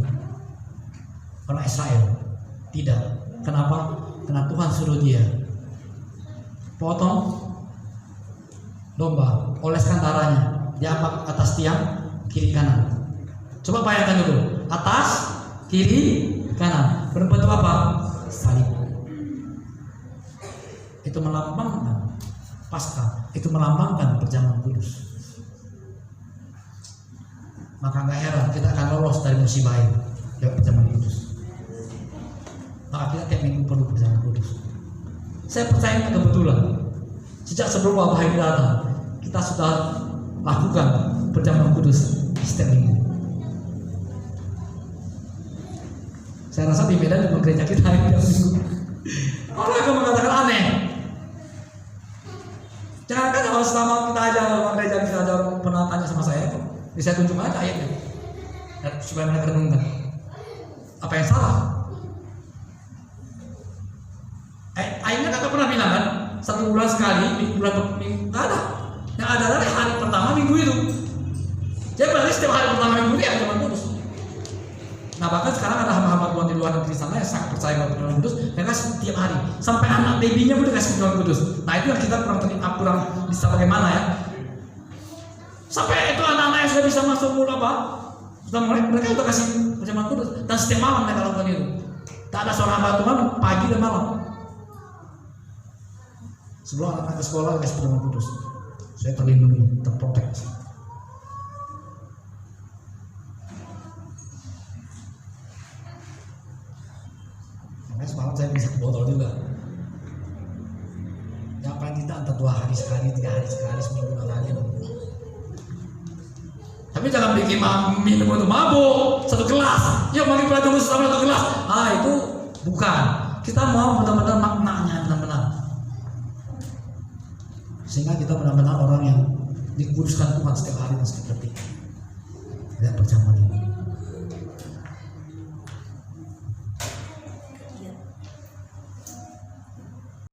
orang Israel tidak. Kenapa? Karena Tuhan suruh dia potong domba, oleskan darahnya, diangkat atas tiang kiri kanan. Coba bayangkan dulu, atas kiri kanan berbentuk apa? Salib. Itu melambangkan Paskah, itu melambangkan perjamuan kudus. Maka nggak heran kita akan lolos dari musibah ini lewat perjamuan kudus. Maka kita tiap minggu perlu perjamuan kudus. Saya percaya kebetulan sejak sebelum wabah ini datang, kita sudah lakukan perjamuan kudus setiap minggu. Saya rasa di Medan di gereja kita ini orang akan mengatakan aneh. Jangan kan kalau selama kita aja orang gereja kita ada orang pernah tanya sama saya, saya tunjuk aja ayatnya, supaya mereka renungkan. Apa yang salah? Ayatnya kakak pernah bilang kan, 1 bulan sekali, bulan nggak ada. Yang ada dari hari pertama minggu itu. Jadi berarti setiap hari pertama minggu itu ya cuma kudus. Nah bahkan sekarang ada hamba-hamba Tuhan di luar negeri sana yang sangat percaya kepada perjamuan kudus, mereka setiap hari sampai anak babynya pun dikasih perjamuan kudus. Nah itu yang kita kurang bisa bagaimana ya. Sampai itu anak-anak yang sudah bisa masuk mula apa, sudah mereka udah kasih perjamuan kudus dan setiap malam mereka lakukan itu. Tak ada seorang hamba Tuhan pagi dan malam. Sebelum anak-anak ke sekolah dikasih perjamuan kudus, saya terlindungi, terproteksi. Semalam saya bisa ke botol juga. Yang paling kita antara 2 hari sekali, 3 hari sekali, seminggu kali. Tapi jangan bikin minum untuk mabuk 1 gelas. Ya mari perjamuan sama 1 gelas. Itu bukan. Kita mau benar-benar maknanya benar-benar. Sehingga kita benar-benar orang yang dikuduskan Tuhan setiap hari dan setiap detik. Lihat perjamuan ini.